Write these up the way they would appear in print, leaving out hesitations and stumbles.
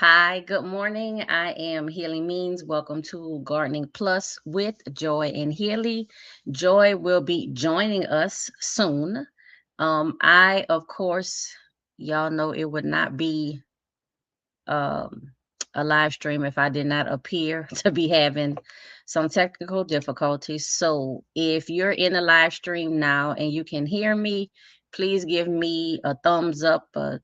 Hi, good morning. I am Healy Means. Welcome to Gardening Plus with Joy and Healy. Joy will be joining us soon. Of course, y'all know it would not be um, a live stream if I did not appear to be having some technical difficulties. So if you're in a live stream now and you can hear me, please give me a thumbs up, a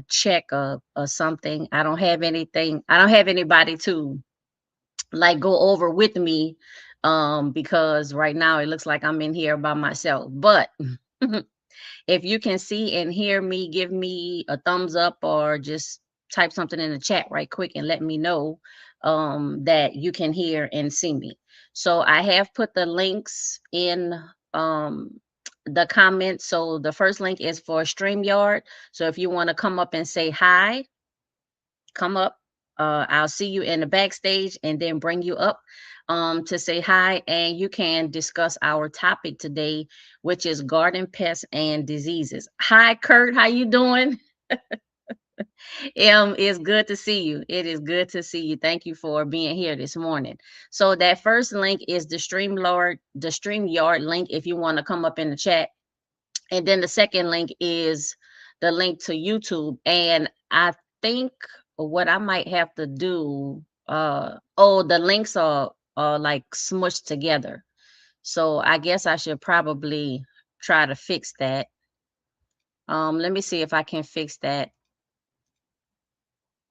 check, or something. I don't have anything. I don't have anybody to like go over with me because right now it looks like I'm in here by myself. But if you can see and hear me, give me a thumbs up or just type something in the chat right quick and let me know that you can hear and see me. So I have put the links in um, the comments. So the first link is for StreamYard. So if you want to come up and say hi, come up. I'll see you in the backstage and then bring you up to say hi, and you can discuss our topic today, which is garden pests and diseases. Hi, Kurt. How you doing? It's good to see you. It is good to see you. Thank you for being here this morning. So that first link is the StreamYard link if you want to come up in the chat. And then the second link is the link to YouTube. And I think what I might have to do, the links are like smushed together. So I guess I should probably try to fix that. Let me see if I can fix that.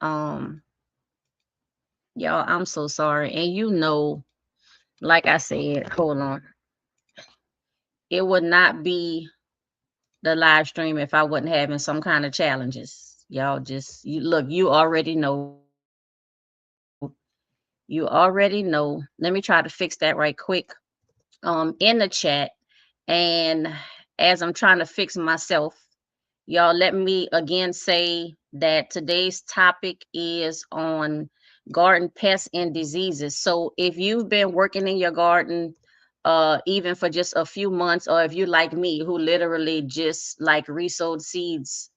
Um, y'all, I'm so sorry. And like I said, hold on. It would not be the live stream if I wasn't having some kind of challenges. Y'all just you look, you already know. You already know. Let me try to fix that right quick in the chat. And as I'm trying to fix myself, y'all let me again say that today's topic is on garden pests and diseases. So if you've been working in your garden even for just a few months, or if you like me who literally just like resowed seeds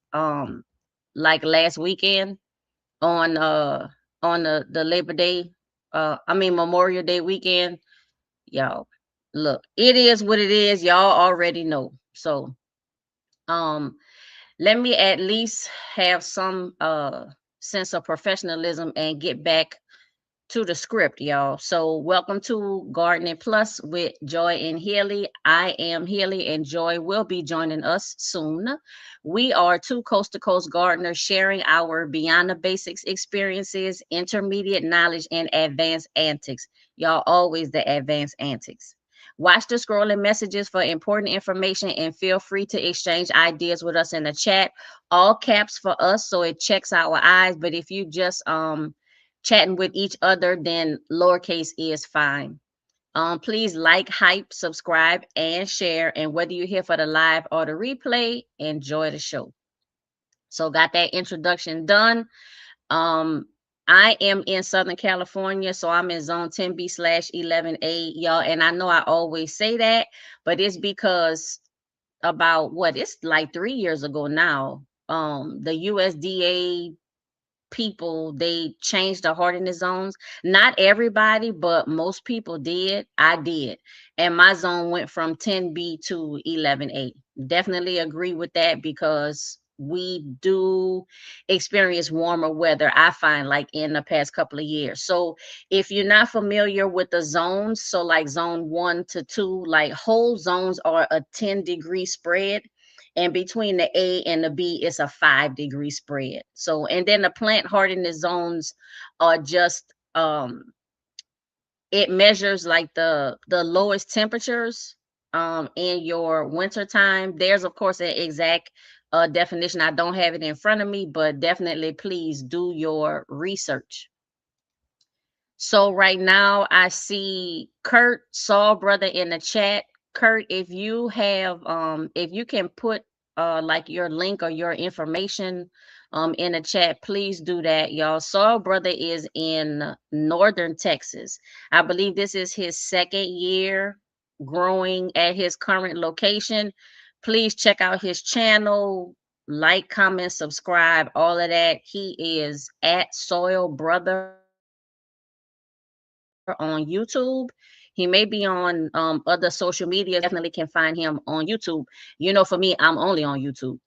like last weekend on the Labor Day, Memorial Day weekend, y'all look, it is what it is. Y'all already know. So um let me at least have some sense of professionalism and get back to the script, y'all. So welcome to Gardening Plus with Joy and Healy. I am Healy, and Joy will be joining us soon. We are two coast to coast gardeners sharing our beyond the basics experiences, intermediate knowledge, and advanced antics. Y'all always the advanced antics. Watch the scrolling messages for important information and feel free to exchange ideas with us in the chat. All caps for us so it checks our eyes, but if you just chatting with each other, then lowercase is fine. Please like, hype, subscribe, and share. And whether you're here for the live or the replay, enjoy the show. So got that introduction done. Um, I am in Southern California, so I'm in zone 10B/11A, y'all. And I know I always say that, but it's because about what it's like 3 years ago now. The USDA people, they changed the hardiness zones. Not everybody, but most people did. I did. And my zone went from 10B to 11A. Definitely agree with that because we do experience warmer weather, I find, like in the past couple of years. So if you're not familiar with the zones, so like zone 1 to 2, like whole zones are a 10-degree spread, and between the A and the B it's a 5-degree spread. So and then the plant hardiness zones are just it measures like the lowest temperatures in your winter time. There's of course an exact definition. I don't have it in front of me, but definitely please do your research. So right now I see Kurt Saul brother in the chat. Kurt, if you can put like your link or your information in the chat, please do that, y'all. Saul brother is in northern Texas. I believe this is his second year growing at his current location. Please check out his channel. like, comment, subscribe, all of that. He is at Soil Brother on YouTube. He may be on other social medias, but you definitely can find him on YouTube. You know, for me, I'm only on YouTube.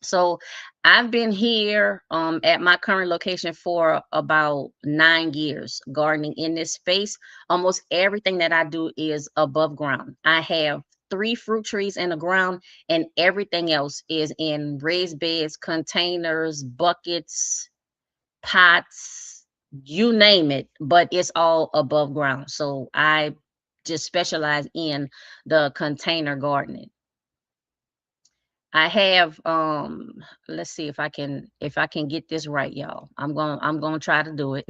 So I've been here at my current location for about 9 years gardening in this space. Almost everything that I do is above ground. I have 3 fruit trees in the ground, and everything else is in raised beds, containers, buckets, pots, you name it, but it's all above ground. So I just specialize in the container gardening. I have let's see if I can get this right, y'all. I'm going to try to do it.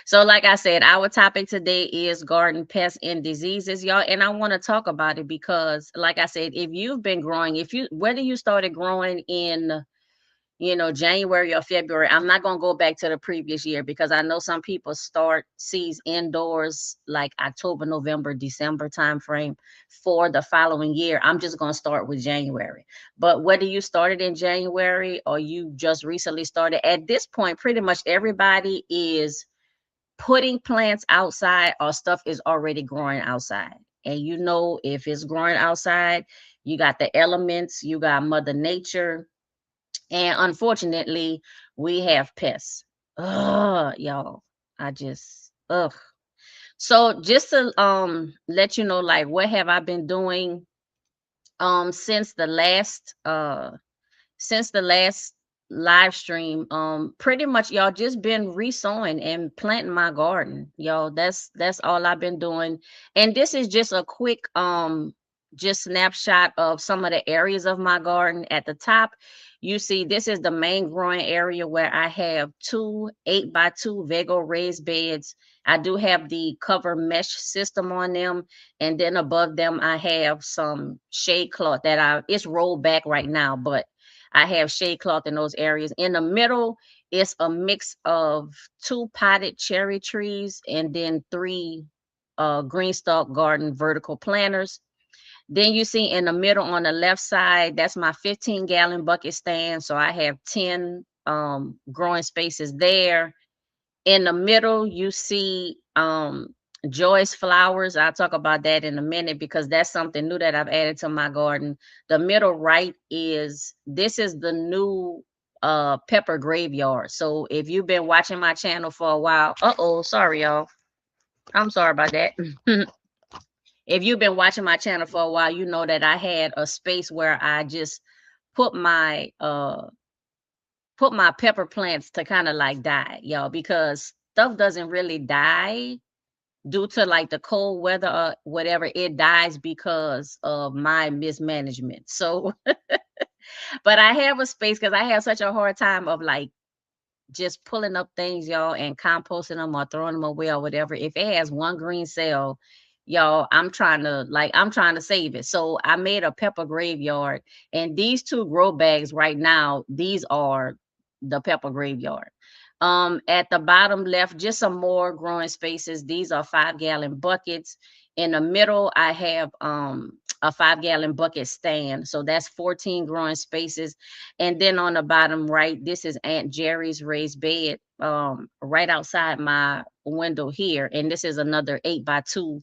So like I said, our topic today is garden pests and diseases, y'all, and I want to talk about it because like I said, if you've been growing, if you whether you started growing in, you know, January or February. I'm not going to go back to the previous year because I know some people start seeds indoors like October, November, December timeframe for the following year. I'm just going to start with January. But whether you started in January or you just recently started, at this point, pretty much everybody is putting plants outside or stuff is already growing outside. And you know, if it's growing outside, you got the elements, you got Mother Nature, and unfortunately, we have pests. Ugh, y'all. I just ugh. So just to let you know, like what have I been doing since the last live stream. Pretty much y'all just been resowing and planting my garden, y'all. That's all I've been doing. And this is just a quick just snapshot of some of the areas of my garden. At the top, you see this is the main growing area where I have 2 8x2 VEGO raised beds. I do have the cover mesh system on them, and then above them I have some shade cloth that it's rolled back right now, but I have shade cloth in those areas. In the middle, it's a mix of 2 potted cherry trees and then 3 GREENSTALK garden vertical planters. Then you see in the middle on the left side, that's my 15-gallon bucket stand. So I have 10 growing spaces there. In the middle, you see Joy's flowers. I'll talk about that in a minute because that's something new that I've added to my garden. The middle right this is the new pepper graveyard. So if you've been watching my channel for a while, sorry y'all. I'm sorry about that. If you've been watching my channel for a while, you know that I had a space where I just put my pepper plants to kind of like die, y'all, because stuff doesn't really die due to like the cold weather or whatever. It dies because of my mismanagement. So but I have a space because I have such a hard time of like just pulling up things, y'all, and composting them or throwing them away or whatever. If it has one green cell, y'all, I'm trying to save it. So I made a pepper graveyard, and these 2 grow bags right now, these are the pepper graveyard. At the bottom left, just some more growing spaces. These are 5-gallon buckets. In the middle, I have a 5-gallon bucket stand. So that's 14 growing spaces. And then on the bottom right, this is Aunt Jerry's raised bed right outside my window here. And this is another 8x2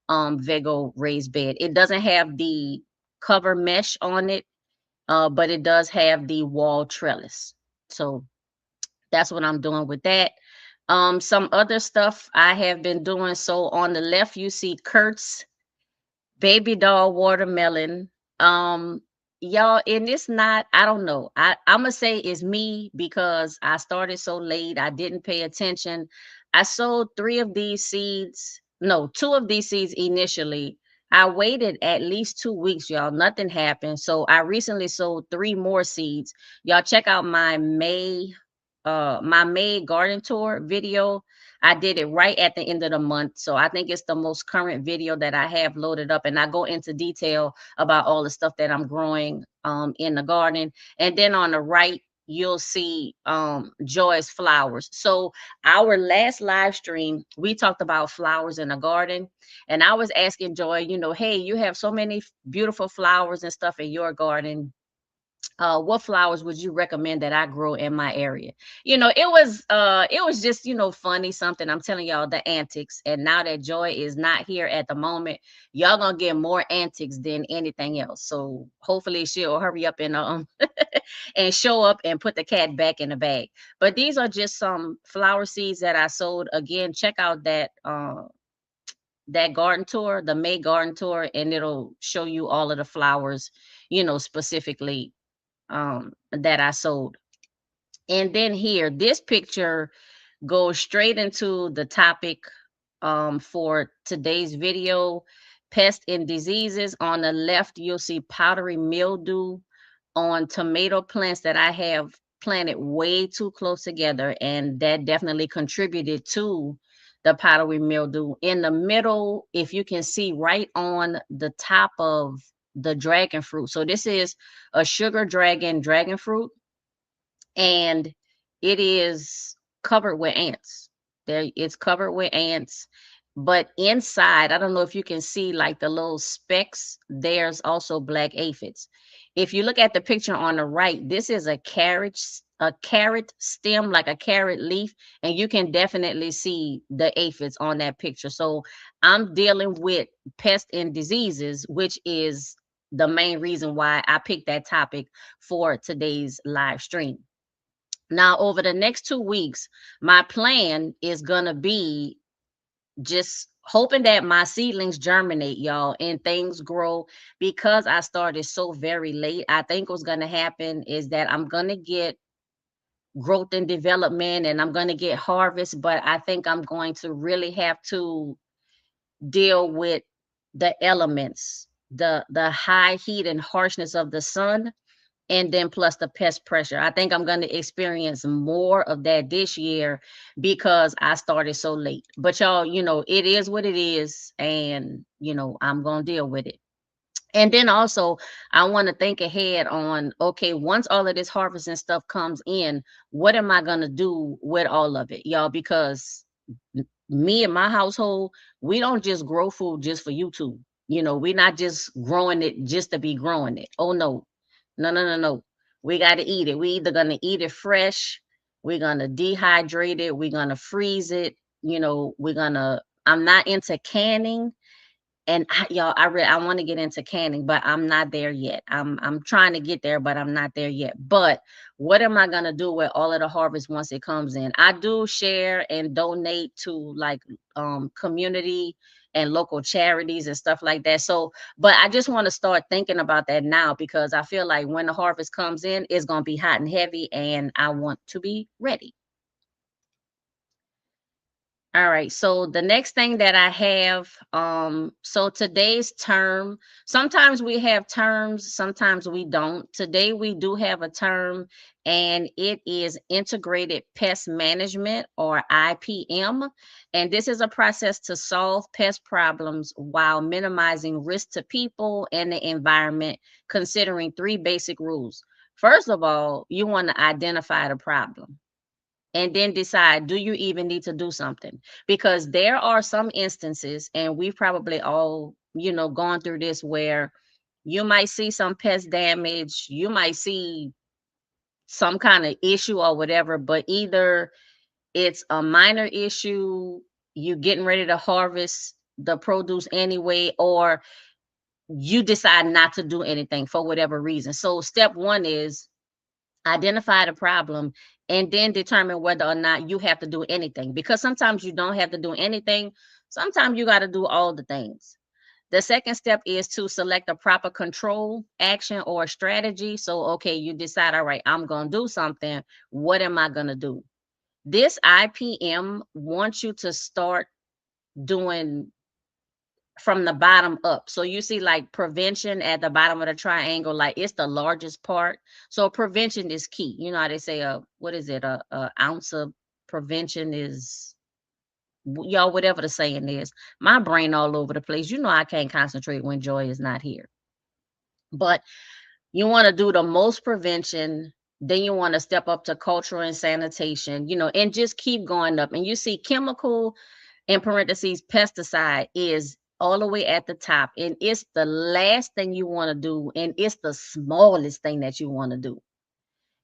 VEGO raised bed. It doesn't have the cover mesh on it, but it does have the wall trellis. So that's what I'm doing with that. Some other stuff I have been doing. So on the left, you see Kurt's baby doll watermelon. Um, y'all, and it's not, I don't know. I'm gonna say it's me because I started so late. I didn't pay attention. I sowed 3 of these seeds, no, 2 of these seeds initially. I waited at least 2 weeks, y'all. Nothing happened. So I recently sowed 3 more seeds. Y'all check out my May garden tour video. I did it right at the end of the month. So I think it's the most current video that I have loaded up. And I go into detail about all the stuff that I'm growing in the garden. And then on the right, you'll see Joy's flowers. So our last live stream, we talked about flowers in the garden. And I was asking Joy, hey, you have so many beautiful flowers and stuff in your garden. what flowers would you recommend that I grow in my area? It was just, funny, something. I'm telling y'all the antics. And now that Joy is not here at the moment, y'all gonna get more antics than anything else. So hopefully she'll hurry up and and show up and put the cat back in the bag. But these are just some flower seeds that I sowed. Again, check out that garden tour, the May garden tour, and it'll show you all of the flowers, specifically that I sold. And then here, this picture goes straight into the topic for today's video, pests and diseases. On the left, you'll see powdery mildew on tomato plants that I have planted way too close together, and that definitely contributed to the powdery mildew. In the middle, if you can see right on the top of the dragon fruit. So this is a sugar dragon fruit, and it is covered with ants. There, it's covered with ants. But inside, I don't know if you can see like the little specks, there's also black aphids. If you look at the picture on the right, this is a carrot stem, like a carrot leaf, and you can definitely see the aphids on that picture. So I'm dealing with pests and diseases, which is the main reason why I picked that topic for today's live stream. Now, over the next 2 weeks, my plan is going to be just hoping that my seedlings germinate, y'all, and things grow. Because I started so very late, I think what's going to happen is that I'm going to get growth and development, and I'm going to get harvest, but I think I'm going to really have to deal with the elements, the high heat and harshness of the sun, and then plus the pest pressure. I think I'm going to experience more of that this year because I started so late. But y'all, it is what it is, and I'm going to deal with it. And then also, I want to think ahead on, okay, once all of this harvest and stuff comes in, what am I going to do with all of it, y'all? Because me and my household, we don't just grow food just for YouTube. We're not just growing it just to be growing it. Oh, no. No, no, no, no. We got to eat it. We either going to eat it fresh, we're going to dehydrate it, we're going to freeze it. I'm not into canning. And y'all, I want to get into canning, but I'm not there yet. I'm trying to get there, but I'm not there yet. But what am I gonna do with all of the harvest once it comes in? I do share and donate to like community and local charities and stuff like that. So, but I just want to start thinking about that now, because I feel like when the harvest comes in, it's gonna be hot and heavy, and I want to be ready. All right, so the next thing that I have, so today's term, sometimes we have terms, sometimes we don't. Today we do have a term, and it is integrated pest management, or IPM. And this is a process to solve pest problems while minimizing risk to people and the environment, considering three basic rules. First of all, you want to identify the problem and then decide, do you even need to do something? Because there are some instances, and we've probably all gone through this, where you might see some pest damage, you might see some kind of issue or whatever, but either it's a minor issue, you getting ready to harvest the produce anyway, or you decide not to do anything for whatever reason. So step one is identify the problem, and then determine whether or not you have to do anything, because sometimes you don't have to do anything, sometimes you got to do all the things. The second step is to select a proper control action or strategy. So okay, you decide, all right, I'm going to do something. What am I going to do? This IPM wants you to start doing from the bottom up. So you see like prevention at the bottom of the triangle, like it's the largest part. So prevention is key. You know how they say, what is it? A ounce of prevention is, y'all, whatever the saying is. My brain all over the place. I can't concentrate when Joy is not here. But you want to do the most prevention. Then you want to step up to cultural and sanitation, and just keep going up. And you see chemical, in parentheses, pesticide, is all the way at the top, and it's the last thing you want to do, and it's the smallest thing that you want to do.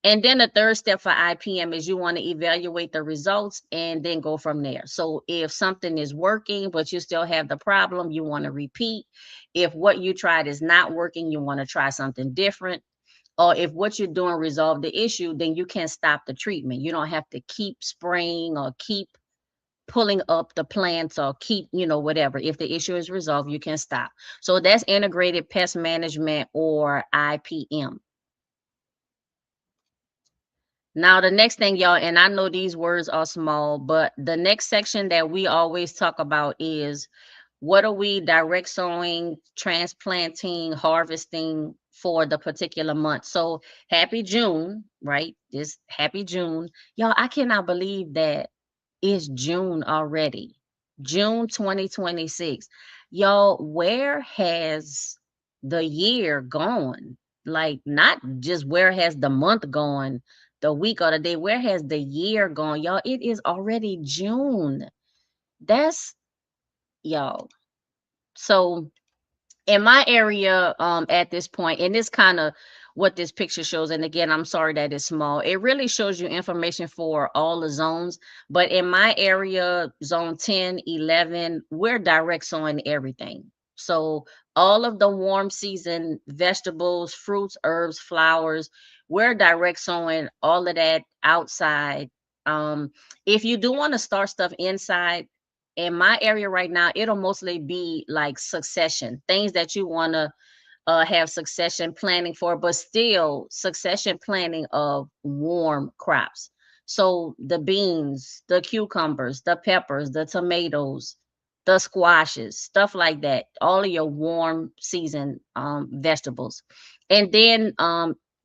And then the third step for IPM is you want to evaluate the results and then go from there. So if something is working, but you still have the problem, you want to repeat. If what you tried is not working, you want to try something different. Or if what you're doing resolve the issue, then you can stop the treatment. You don't have to keep spraying or keep pulling up the plants or keep, whatever. If the issue is resolved, you can stop. So that's integrated pest management, or IPM. Now, the next thing, y'all, and I know these words are small, but the next section that we always talk about is, what are we direct sowing, transplanting, harvesting for the particular month? So happy June, right? This happy June. Y'all, I cannot believe that it's June already. June 2026. Y'all, where has the year gone? Like, not just where has the month gone, the week or the day, where has the year gone? Y'all, it is already June. That's, y'all. So in my area, at this point, and this kind of what this picture shows, and again, I'm sorry that it's small. It really shows you information for all the zones, but in my area, zone 10, 11, we're direct sowing everything. So all of the warm season vegetables, fruits, herbs, flowers, we're direct sowing all of that outside. If you do want to start stuff inside, in my area right now, it'll mostly be like succession, things that you want to have succession planning for, but still succession planning of warm crops. So the beans, the cucumbers, the peppers, the tomatoes, the squashes, stuff like that, all of your warm season vegetables. And then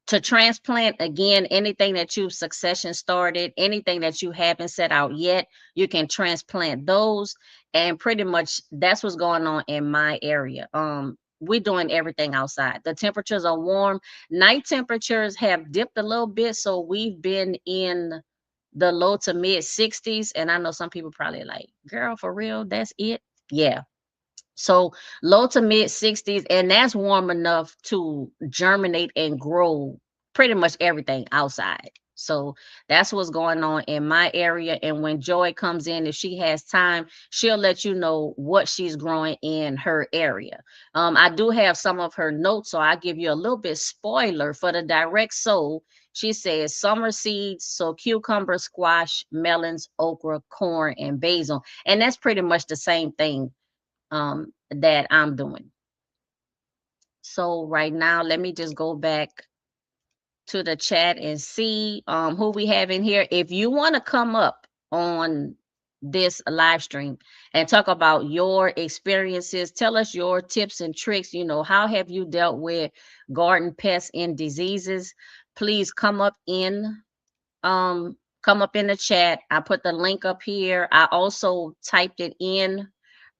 to transplant, again, anything that you've succession started, anything that you haven't set out yet, you can transplant those. And pretty much that's what's going on in my area. We're doing everything outside. The temperatures are warm. Night temperatures have dipped a little bit, so we've been in the low to mid 60s. And I know some people probably like, girl, for real, that's it? Yeah. So low to mid 60s, and that's warm enough to germinate and grow pretty much everything outside. So that's what's going on in my area. And when Joy comes in, if she has time, she'll let you know what she's growing in her area. I do have some of her notes, so I'll give you a little bit spoiler for the direct sow. She says summer seeds, so cucumber, squash, melons, okra, corn, and basil. And that's pretty much the same thing that I'm doing. So right now, let me just go back to the chat and see who we have in here. If you want to come up on this live stream and talk about your experiences, tell us your tips and tricks. How have you dealt with garden pests and diseases? Please come up in the chat. I put the link up here. I also typed it in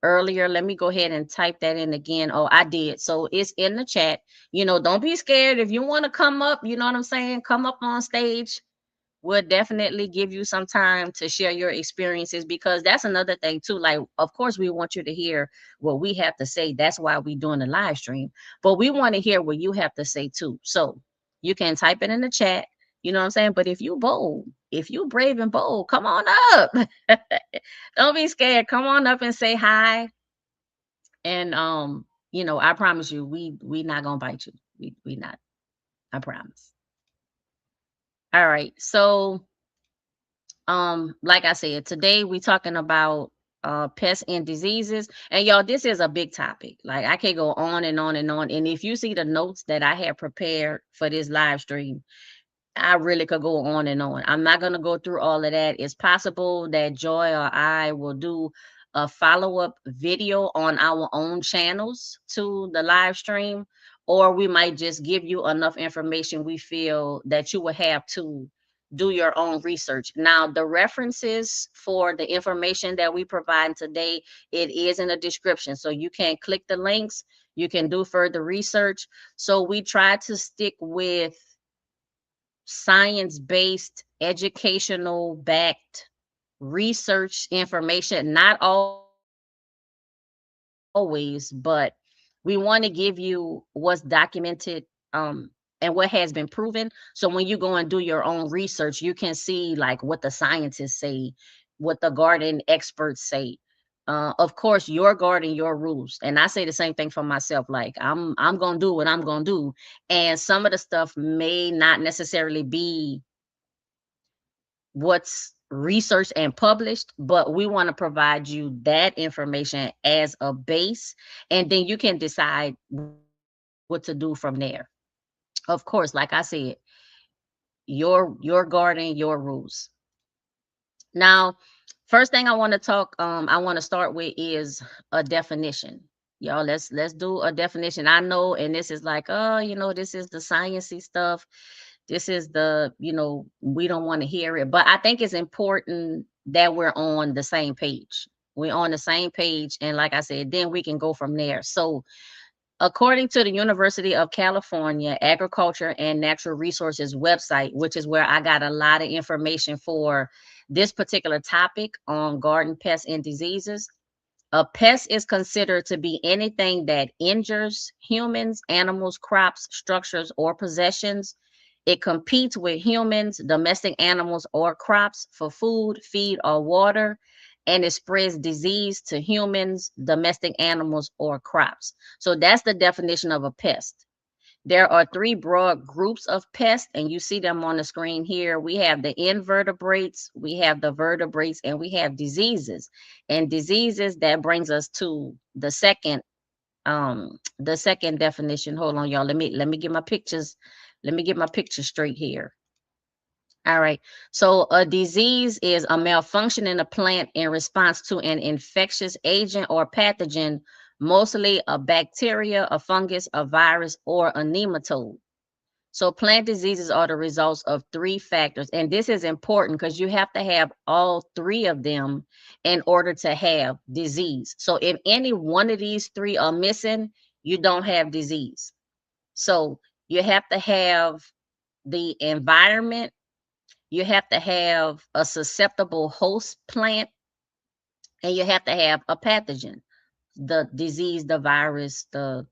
earlier. Let me go ahead and type that in again. Oh, I did. So it's in the chat. Don't be scared. If you want to come up, you know what I'm saying? Come up on stage. We'll definitely give you some time to share your experiences, because that's another thing too. Like, of course, we want you to hear what we have to say. That's why we're doing the live stream. But we want to hear what you have to say too. So you can type it in the chat. You know what I'm saying? But if you bold, if you brave and bold, come on up. Don't be scared. Come on up and say hi. And I promise you, we not gonna bite you. We not. I promise. All right. So like I said, today we talking about pests and diseases. And y'all, this is a big topic. Like, I can go on and on and on. And if you see the notes that I have prepared for this live stream, I really could go on and on. I'm not going to go through all of that. It's possible that Joy or I will do a follow-up video on our own channels to the live stream, or we might just give you enough information we feel that you will have to do your own research. Now, the references for the information that we provide today, it is in the description. So you can click the links, you can do further research. So we try to stick with science-based, educational backed research information, not all always, but we want to give you what's documented and what has been proven. So when you go and do your own research, you can see like what the scientists say, what the garden experts say. Of course, your garden, your rules. And I say the same thing for myself. Like I'm gonna do what I'm gonna do. And some of the stuff may not necessarily be what's researched and published, but we want to provide you that information as a base, and then you can decide what to do from there. Of course, like I said, your garden, your rules. Now, first thing I want to start with is a definition. Y'all, let's do a definition. I know, and this is like, oh, this is the sciencey stuff. This is the, we don't want to hear it. But I think it's important that we're on the same page. We're on the same page. And like I said, then we can go from there. So according to the University of California Agriculture and Natural Resources website, which is where I got a lot of information for this particular topic on garden pests and diseases, a pest is considered to be anything that injures humans, animals, crops, structures, or possessions. It competes with humans, domestic animals, or crops for food, feed, or water, and it spreads disease to humans, domestic animals, or crops. So that's the definition of a pest. There are three broad groups of pests, and you see them on the screen here. We have the invertebrates, we have the vertebrates, and we have diseases. And diseases, that brings us to the second definition. Hold on, y'all. Let me get my pictures. Let me get my picture straight here. All right. So a disease is a malfunction in a plant in response to an infectious agent or pathogen, mostly a bacteria, a fungus, a virus, or a nematode. So plant diseases are the results of three factors. And this is important because you have to have all three of them in order to have disease. So if any one of these three are missing, you don't have disease. So you have to have the environment, you have to have a susceptible host plant, and you have to have a pathogen, the disease, the virus, the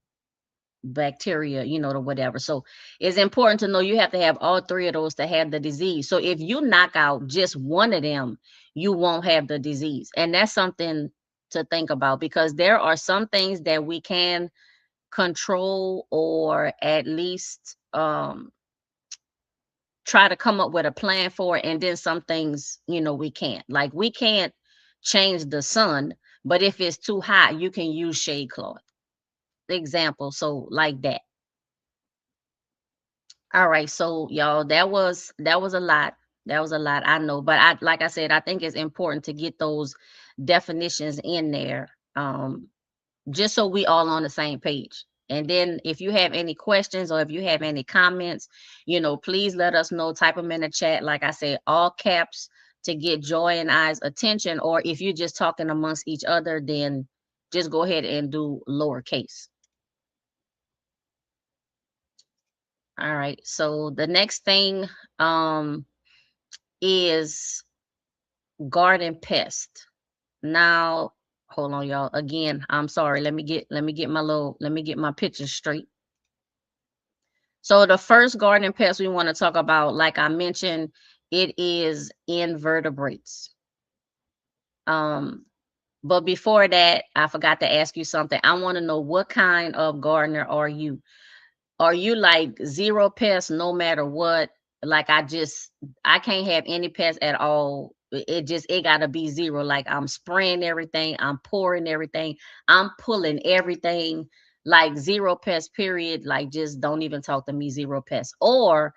bacteria, the whatever. So it's important to know you have to have all three of those to have the disease. So if you knock out just one of them, you won't have the disease. And that's something to think about, because there are some things that we can control, or at least try to come up with a plan for, and then some things, we can't. Like we can't change the sun, but if it's too hot, you can use shade cloth. Example, so like that. All right, so y'all, that was a lot. That was a lot, I know, but like I said, I think it's important to get those definitions in there, just so we all on the same page. And then if you have any questions or if you have any comments, please let us know. Type them in the chat. Like I said, all caps to get Joy and I's attention. Or if you're just talking amongst each other, then just go ahead and do lowercase. All right. So the next thing is garden pest. Now, hold on, y'all. Again, I'm sorry. Let me get my pictures straight. So the first garden pest we want to talk about, like I mentioned, it is invertebrates. But before that, I forgot to ask you something. I want to know, what kind of gardener are you? Are you like zero pests no matter what? Like I can't have any pests at all. It gotta be zero. Like I'm spraying everything, I'm pouring everything, I'm pulling everything, like zero pests, period. Like just don't even talk to me, zero pests. Or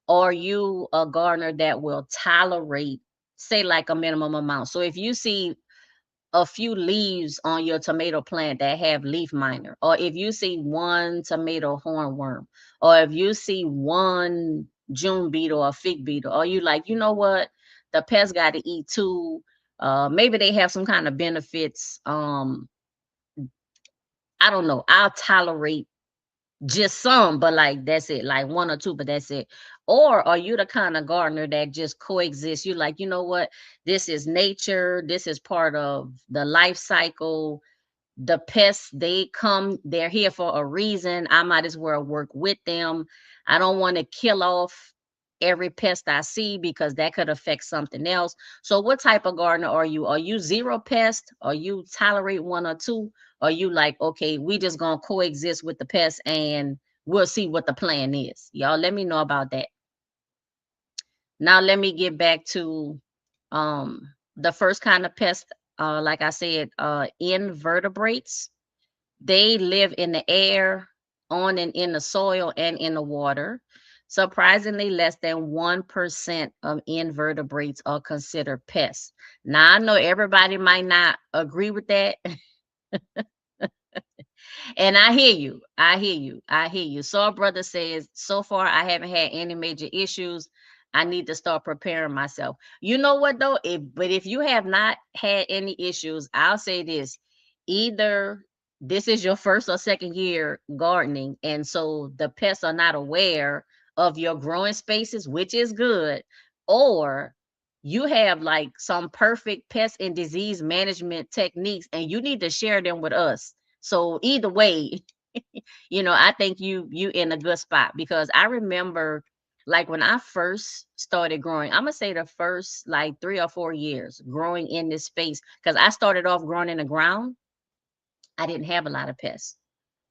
are you a gardener that will tolerate, say, like a minimum amount? So if you see a few leaves on your tomato plant that have leaf miner, or if you see one tomato hornworm, or if you see one June beetle or fig beetle, or you like, you know what, the pest got to eat too. Maybe they have some kind of benefits. I don't know. I'll tolerate just some, but like that's it, like one or two, but that's it. Or are you the kind of gardener that just coexists? You like, you know what, this is nature, this is part of the life cycle. The pests, they come, they're here for a reason. I might as well work with them. I don't want to kill off every pest I see because that could affect something else. So what type of gardener are you? Are you zero pest? Are you tolerate one or two? Are you like, okay, we just gonna coexist with the pests and we'll see what the plan is? Y'all let me know about that. Now let me get back to the first kind of pest. Like I said, invertebrates. They live in the air, on and in the soil, and in the water. Surprisingly, less than 1% of invertebrates are considered pests. Now, I know everybody might not agree with that. And I hear you. I hear you. I hear you. So, a brother says, so far, I haven't had any major issues. I need to start preparing myself. You know what, though? If you have not had any issues, I'll say this: either this is your first or second year gardening, and so the pests are not aware of your growing spaces, which is good, or you have like some perfect pest and disease management techniques, and you need to share them with us. So either way, I think you in a good spot, because I remember like when I first started growing, I'm gonna say the first like 3 or 4 years growing in this space, because I started off growing in the ground. I didn't have a lot of pests,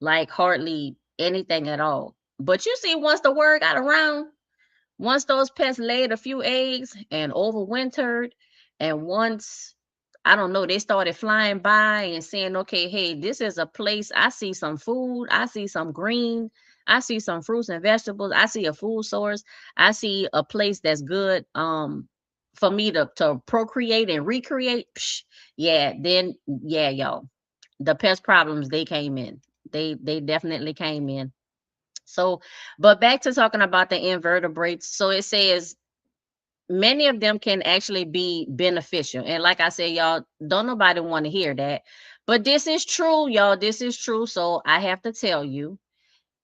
like hardly anything at all. But you see, once the word got around, once those pests laid a few eggs and overwintered, and once, I don't know, they started flying by and saying, okay, hey, this is a place. I see some food. I see some green. I see some fruits and vegetables. I see a food source. I see a place that's good for me to procreate and recreate. Psh, yeah, then yeah, y'all. The pest problems, they came in. They definitely came in. So, but back to talking about the invertebrates. So it says many of them can actually be beneficial. And like I said, y'all, don't nobody want to hear that. But this is true, y'all. This is true. So I have to tell you.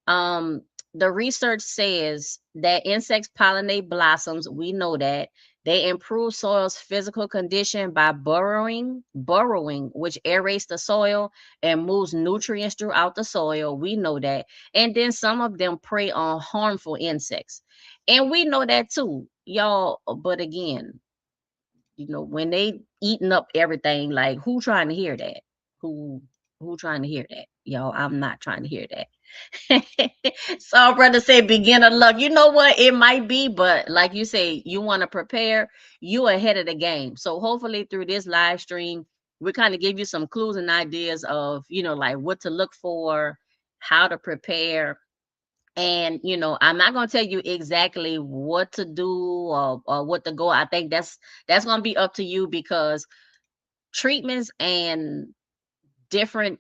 Um, the research says that insects pollinate blossoms. We know that. They improve soil's physical condition by burrowing, which aerates the soil and moves nutrients throughout the soil. We know that. And then some of them prey on harmful insects. And we know that too, y'all. But again, when they eating up everything, like who trying to hear that? Who who trying to hear that? Y'all, I'm not trying to hear that. So our brother said beginner luck. You know what? It might be, but like you say, you want to prepare, you ahead of the game. So hopefully through this live stream, we kind of give you some clues and ideas of, like what to look for, how to prepare. And I'm not going to tell you exactly what to do, or what to go. I think that's going to be up to you, because treatments and different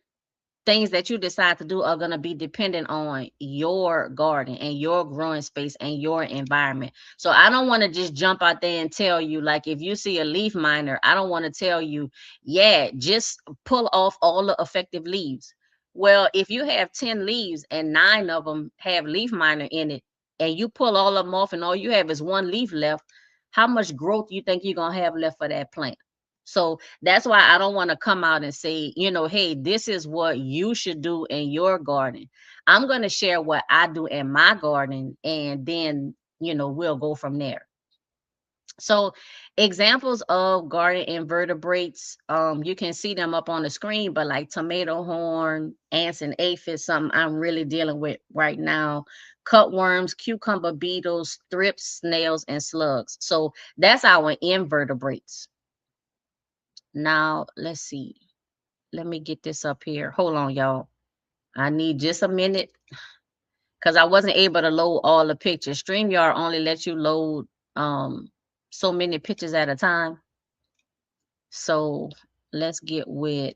things that you decide to do are going to be dependent on your garden and your growing space and your environment. So I don't want to just jump out there and tell you, like, if you see a leaf miner, I don't want to tell you, yeah, just pull off all the effective leaves. Well, if you have 10 leaves and 9 of them have leaf miner in it, and you pull all of them off and all you have is one leaf left, how much growth you think you're going to have left for that plant? So that's why I don't want to come out and say, hey, this is what you should do in your garden. I'm going to share what I do in my garden, and then, we'll go from there. So examples of garden invertebrates, you can see them up on the screen, but like tomato horn, ants and aphids, something I'm really dealing with right now. Cutworms, cucumber beetles, thrips, snails, and slugs. So that's our invertebrates. Now, let's see. Let me get this up here. Hold on, y'all. I need just a minute, because I wasn't able to load all the pictures. StreamYard only lets you load so many pictures at a time. So let's get with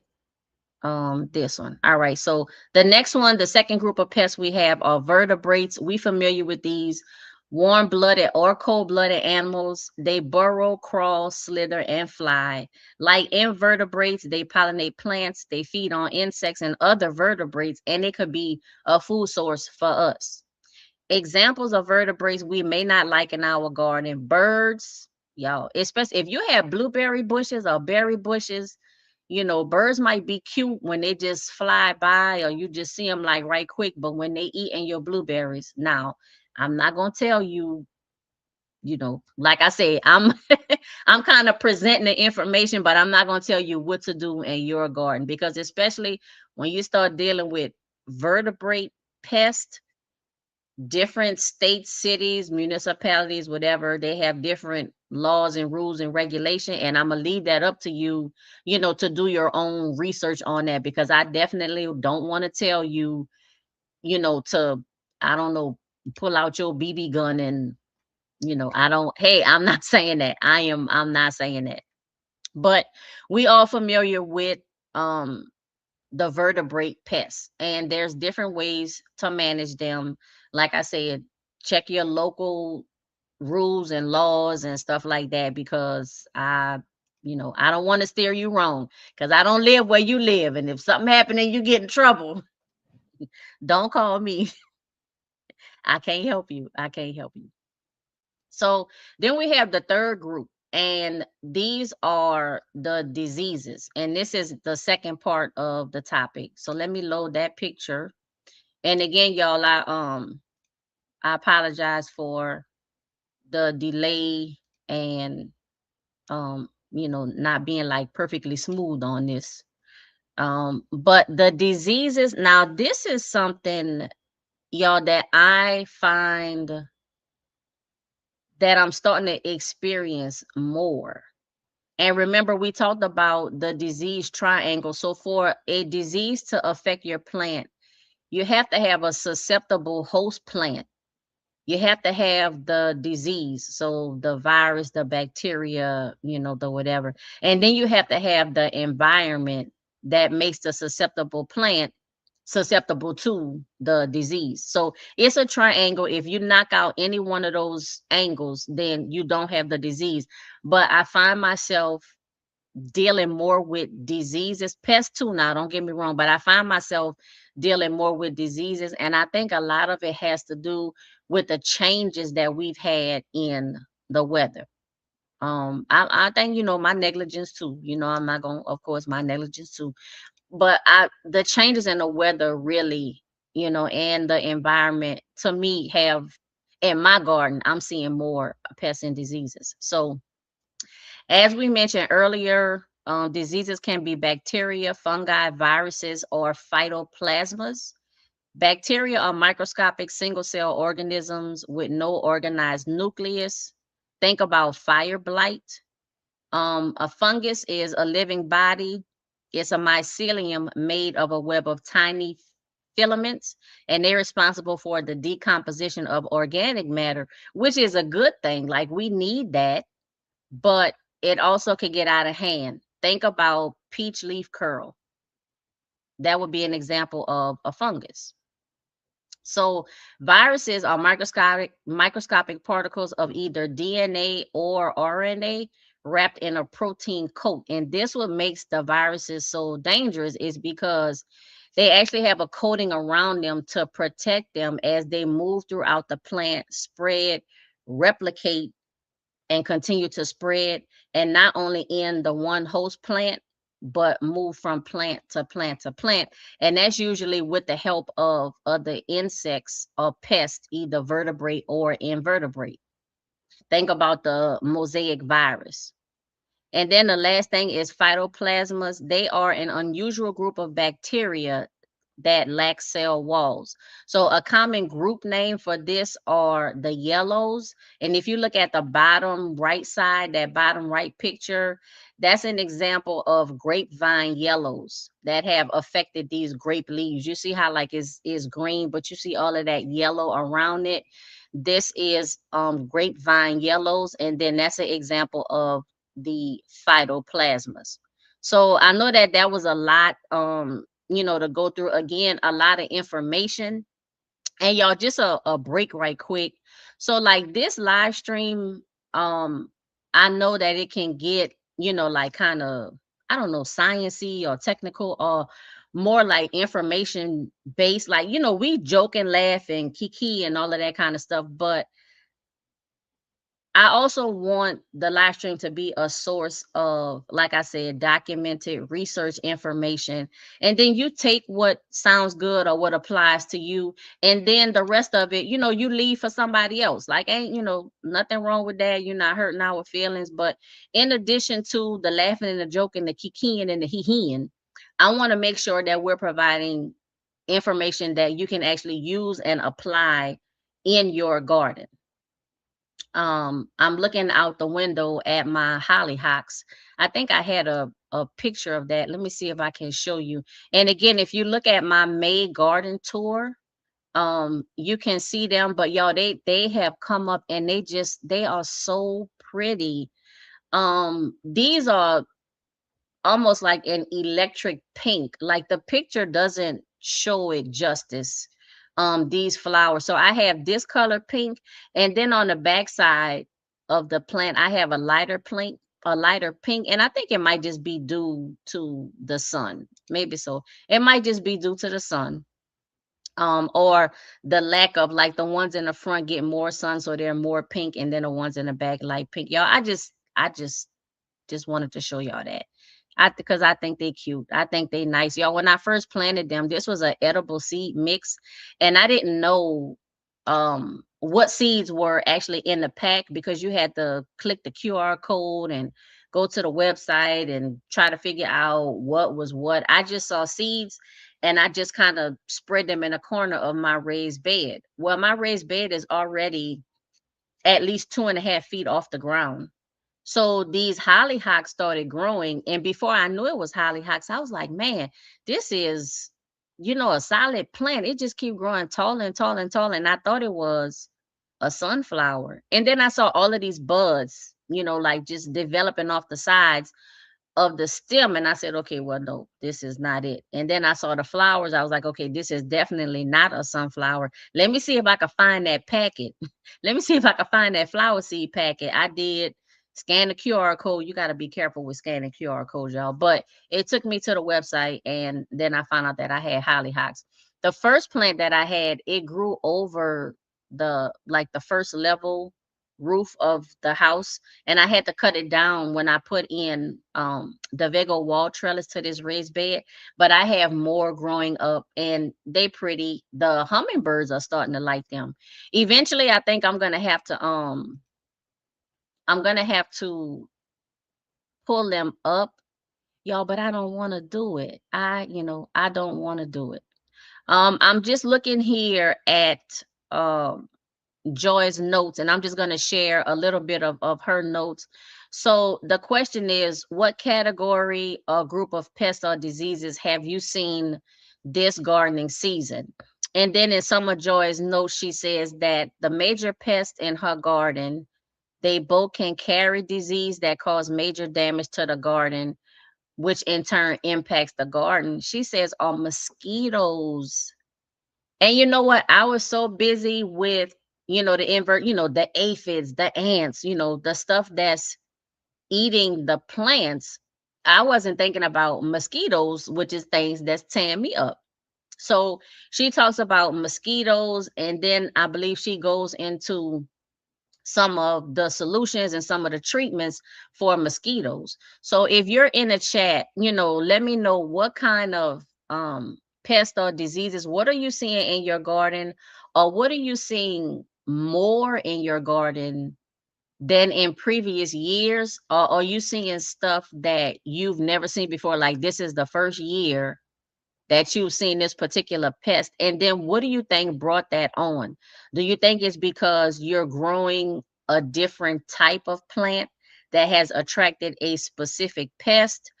this one. All right. So the next one, the second group of pests we have are vertebrates. We familiar with these. Warm-blooded or cold-blooded animals. They burrow, crawl, slither, and fly. Like invertebrates, they pollinate plants, they feed on insects and other vertebrates, and they could be a food source for us. Examples of vertebrates we may not like in our garden: birds, y'all, especially if you have blueberry bushes or berry bushes, You know, birds might be cute when they just fly by or you just see them like right quick, but when they eating your blueberries, now I'm not gonna tell you, you know, like I say, I'm I'm kind of presenting the information, but I'm not gonna tell you what to do in your garden, because especially when you start dealing with vertebrate pests, different states, cities, municipalities, whatever, they have different laws and rules and regulation. And I'm gonna leave that up to you, you know, to do your own research on that, because I definitely don't want to tell you, you know, to, I don't know, pull out your BB gun and, you know, I don't, hey, I'm not saying that. I'm not saying that. But we all familiar with um the vertebrate pests, and there's different ways to manage them. Like I said, check your local rules and laws and stuff like that, because you know, I don't want to steer you wrong, because I don't live where you live, and if something happened and you get in trouble, don't call me. I can't help you. I can't help you. So then we have the third group, and these are the diseases, and this is the second part of the topic. So let me load that picture. And again, y'all, I apologize for the delay and you know, not being like perfectly smooth on this. But the diseases, now this is something, y'all, that I find that I'm starting to experience more. And remember, we talked about the disease triangle. So for a disease to affect your plant, you have to have a susceptible host plant. You have to have the disease, so the virus, the bacteria, you know, the whatever. And then you have to have the environment that makes the susceptible plant susceptible to the disease. So it's a triangle. If you knock out any one of those angles, then you don't have the disease. But I find myself dealing more with diseases, pests too now, don't get me wrong, but I find myself dealing more with diseases. And I think a lot of it has to do with the changes that we've had in the weather. I think, you know, my negligence too, you know, I'm not going to, of course, my negligence too, but the changes in the weather really, you know, and the environment to me have, in my garden, I'm seeing more pests and diseases. So as we mentioned earlier, diseases can be bacteria, fungi, viruses, or phytoplasmas. Bacteria are microscopic single cell organisms with no organized nucleus. Think about fire blight. A fungus is a living body. It's a mycelium made of a web of tiny filaments, and they're responsible for the decomposition of organic matter, which is a good thing. Like, we need that, but it also can get out of hand. Think about peach leaf curl. That would be an example of a fungus. So viruses are microscopic particles of either DNA or RNA wrapped in a protein coat. And this what makes the viruses so dangerous, is because they actually have a coating around them to protect them as they move throughout the plant, spread, replicate, and continue to spread, and not only in the one host plant, but move from plant to plant to plant. And that's usually with the help of other insects or pests, either vertebrate or invertebrate. Think about the mosaic virus. And then the last thing is phytoplasmas. They are an unusual group of bacteria that lack cell walls. So a common group name for this are the yellows. And if you look at the bottom right side, that bottom right picture, that's an example of grapevine yellows that have affected these grape leaves. You see how like is green, but you see all of that yellow around it. This is grapevine yellows, and then that's an example of the phytoplasmas. So I know that that was a lot, you know, to go through. Again, a lot of information. And y'all, just a break right quick. So like this live stream, I know that it can get, you know, like kind of, I don't know, sciencey or technical, or more like information based. Like, you know, we joke and laugh and kiki and all of that kind of stuff, but I also want the live stream to be a source of, like I said, documented research information. And then you take what sounds good or what applies to you. And then the rest of it, you leave for somebody else. Like, ain't, nothing wrong with that. You're not hurting our feelings. But in addition to the laughing and the joking, the kikiing and the hee-heeing, I want to make sure that we're providing information that you can actually use and apply in your garden. I'm looking out the window at my hollyhocks. I think I had a picture of that. Let me see if I can show you. And again, if you look at my May garden tour, you can see them, but y'all, they have come up and they are so pretty. These are almost like an electric pink. Like the picture doesn't show it justice. These flowers. So I have this color pink, and then on the back side of the plant, I have a lighter pink, and I think it might just be due to the sun. Maybe so. It might just be due to the sun. Or the lack of, like, the ones in the front get more sun, so they're more pink, and then the ones in the back light pink. Y'all, I just wanted to show y'all that. Because I think they cute. I think they nice. Y'all, when I first planted them, this was an edible seed mix, and I didn't know what seeds were actually in the pack, because you had to click the QR code and go to the website and try to figure out what was what. I just saw seeds, and I just kind of spread them in a corner of my raised bed. Well, my raised bed is already at least 2.5 feet off the ground. So these hollyhocks started growing, and before I knew it was hollyhocks, I was like, man, this is, a solid plant. It just keep growing taller and taller and taller. And I thought it was a sunflower. And then I saw all of these buds, like just developing off the sides of the stem, and I said, okay, well, no, this is not it. And then I saw the flowers. I was like, okay, this is definitely not a sunflower. Let me see if I can find that packet. Let me see if I can find that flower seed packet. I did scan the QR code. You got to be careful with scanning QR codes, y'all. But it took me to the website, and then I found out that I had hollyhocks. The first plant that I had, it grew over the first level roof of the house, and I had to cut it down when I put in the VEGO wall trellis to this raised bed. But I have more growing up, and they pretty. The hummingbirds are starting to like them. Eventually, I think I'm gonna have to pull them up, y'all, but I don't want to do it. I don't want to do it. I'm just looking here at um Joy's notes, and I'm just going to share a little bit of her notes. So the question is, what category or group of pests or diseases have you seen this gardening season? And then in some of Joy's notes, she says that the major pests in her garden, they both can carry disease that cause major damage to the garden, which in turn impacts the garden. She says, are mosquitoes. And you know what? I was so busy with, the aphids, the ants, the stuff that's eating the plants. I wasn't thinking about mosquitoes, which is things that's tearing me up. So she talks about mosquitoes, and then I believe she goes into some of the solutions and some of the treatments for mosquitoes. So if you're in a chat, let me know what kind of pests or diseases, what are you seeing in your garden, or what are you seeing more in your garden than in previous years, or are you seeing stuff that you've never seen before, like this is the first year that you've seen this particular pest? And then what do you think brought that on? Do you think it's because you're growing a different type of plant that has attracted a specific pest?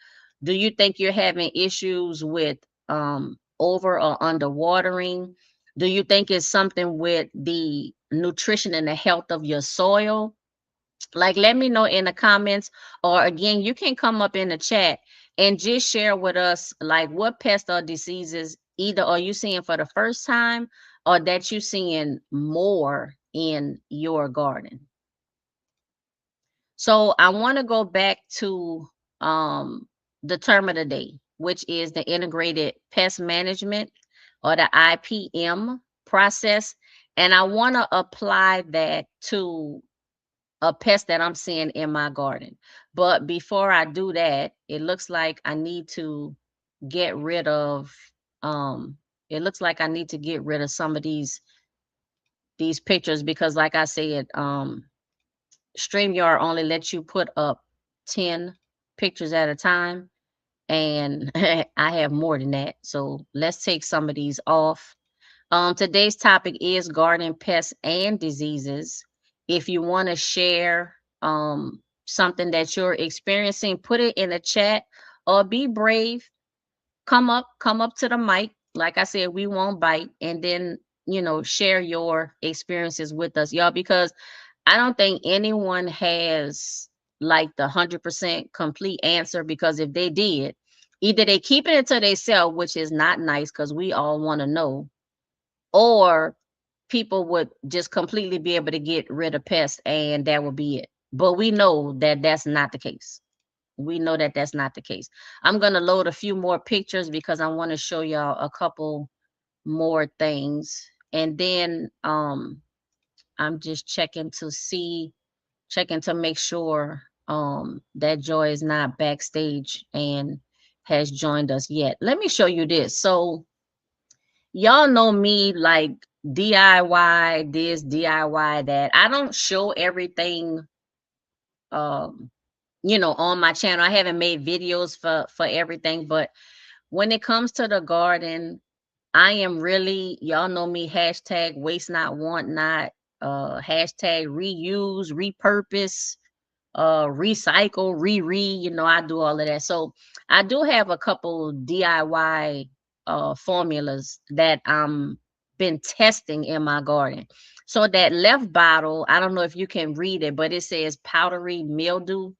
Do you think you're having issues with over or under watering? Do you think it's something with the nutrition and the health of your soil? Like, let me know in the comments, or again, you can come up in the chat and just share with us, like, what pests or diseases either are you seeing for the first time, or that you're seeing more in your garden. So I want to go back to the term of the day, which is the integrated pest management, or the IPM process. And I want to apply that to a pest that I'm seeing in my garden. But before I do that, it looks like I need to get rid of um it looks like I need to get rid of some of these pictures, because like I said, StreamYard only lets you put up 10 pictures at a time, and I have more than that. So let's take some of these off. Today's topic is garden pests and diseases. If you want to share something that you're experiencing, put it in the chat, or be brave. Come up to the mic. Like I said, we won't bite, and then share your experiences with us, y'all, because I don't think anyone has like the 100% complete answer, because if they did, either they keep it to themselves, which is not nice because we all want to know, or people would just completely be able to get rid of pests and that would be it. But we know that that's not the case. We know that that's not the case. I'm going to load a few more pictures because I want to show y'all a couple more things. And then I'm just checking to make sure that Joy is not backstage and has joined us yet. Let me show you this. So y'all know me, like DIY this, DIY that. I don't show everything um on my channel. I haven't made videos for everything, but when it comes to the garden, I am really, y'all know me, hashtag waste not, want not, hashtag reuse, repurpose, recycle, I do all of that. So I do have a couple DIY formulas that I'm been testing in my garden. So that left bottle, I don't know if you can read it, but it says powdery mildew.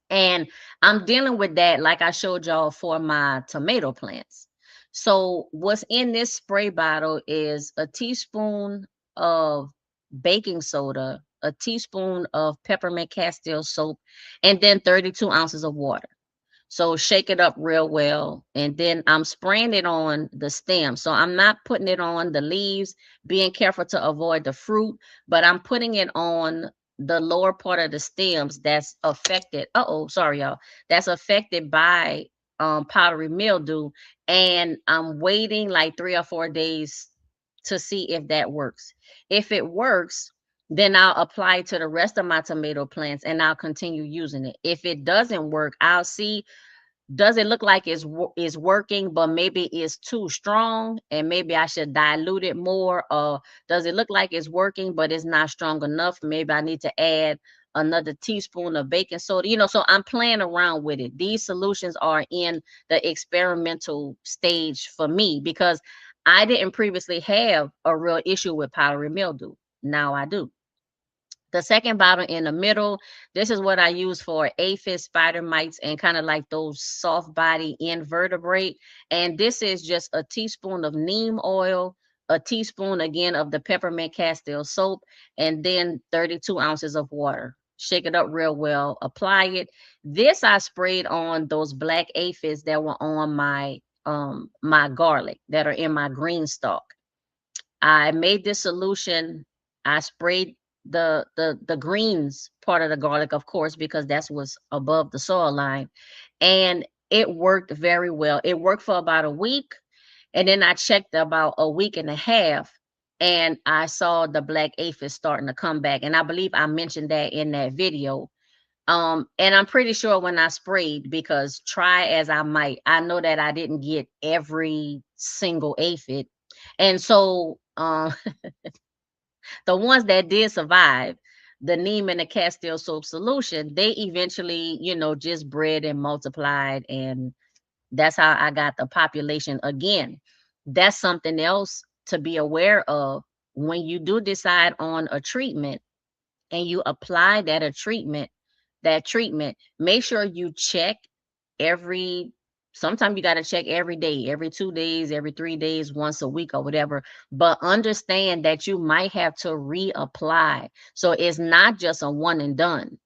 And I'm dealing with that like I showed y'all for my tomato plants. So what's in this spray bottle is a teaspoon of baking soda, a teaspoon of peppermint castile soap, and then 32 ounces of water. So shake it up real well. And then I'm spraying it on the stem. So I'm not putting it on the leaves, being careful to avoid the fruit, but I'm putting it on the lower part of the stems that's affected. Sorry, y'all. That's affected by powdery mildew. And I'm waiting like 3 or 4 days to see if that works. If it works, then I'll apply it to the rest of my tomato plants and I'll continue using it. If it doesn't work, I'll see, does it look like it's working, but maybe it's too strong and maybe I should dilute it more? Or does it look like it's working, but it's not strong enough? Maybe I need to add another teaspoon of baking soda, so I'm playing around with it. These solutions are in the experimental stage for me because I didn't previously have a real issue with powdery mildew. Now I do. The second bottle in the middle, this is what I use for aphid, spider mites, and kind of like those soft body invertebrate. And this is just a teaspoon of neem oil, a teaspoon again of the peppermint castile soap, and then 32 ounces of water. Shake it up real well, apply it. This I sprayed on those black aphids that were on my garlic that are in my GREENSTALK. I made this solution. I sprayed the greens part of the garlic, of course, because that's what's above the soil line. And it worked very well. It worked for about a week. And then I checked about a week and a half and I saw the black aphids starting to come back. And I believe I mentioned that in that video. And I'm pretty sure when I sprayed, because try as I might, I know that I didn't get every single aphid. And so the ones that did survive, the neem and the castile soap solution, they eventually, just bred and multiplied. And that's how I got the population again. That's something else to be aware of when you do decide on a treatment and you apply that treatment, make sure you check every, sometimes you got to check every day, every 2 days, every 3 days, once a week or whatever, but understand that you might have to reapply. So it's not just a one and done.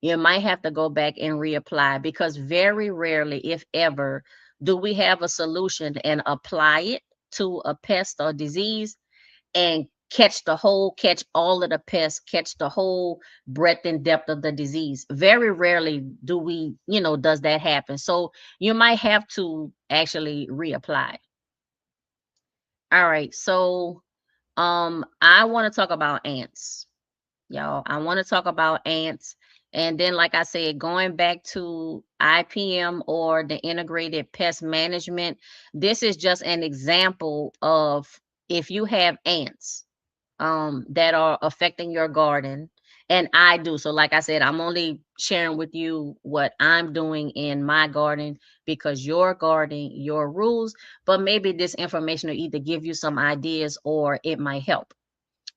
You might have to go back and reapply, because very rarely, if ever, do we have a solution and apply it to a pest or disease and catch all of the pests, catch the whole breadth and depth of the disease. Very rarely do we, does that happen. So you might have to actually reapply. All right. So I want to talk about ants. Y'all, I want to talk about ants. And then, like I said, going back to IPM or the integrated pest management, this is just an example of if you have ants that are affecting your garden. And I do. So, like I said, I'm only sharing with you what I'm doing in my garden because your garden, your rules, but maybe this information will either give you some ideas or it might help.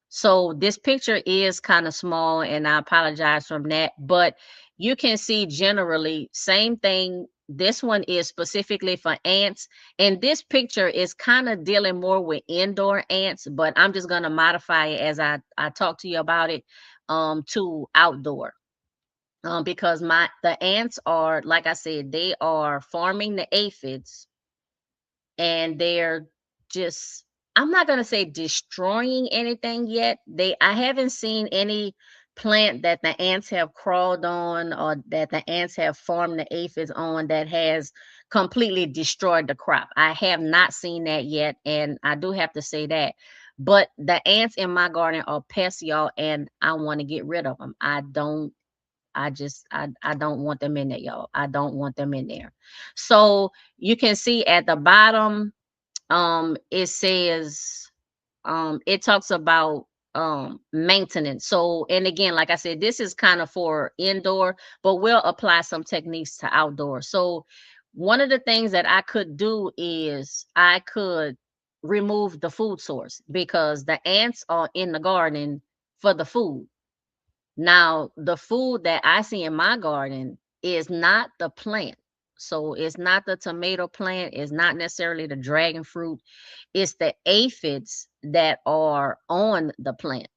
So this picture is kind of small and I apologize from that, but you can see generally same thing. This one is specifically for ants. And this picture is kind of dealing more with indoor ants, but I'm just going to modify it as I talk to you about it to outdoor. Because the ants are, like I said, they are farming the aphids and they're just, I'm not going to say destroying anything yet. I haven't seen any plant that the ants have crawled on or that the ants have farmed the aphids on that has completely destroyed the crop. I have not seen that yet, and I do have to say that. But the ants in my garden are pests, y'all, and I want to get rid of them. I don't want them in there, y'all. I don't want them in there. So you can see at the bottom, it says, it talks about maintenance. So, and again, like I said, this is kind of for indoor, but we'll apply some techniques to outdoor. So one of the things that I could do is I could remove the food source because the ants are in the garden for the food. Now, the food that I see in my garden is not the plant. So it's not the tomato plant, it's not necessarily the dragon fruit, it's the aphids that are on the plant.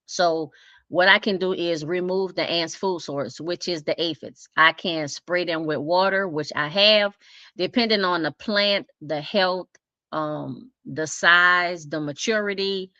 So what I can do is remove the ants' food source, which is the aphids. I can spray them with water, which I have, depending on the plant, the health, the size, the maturity.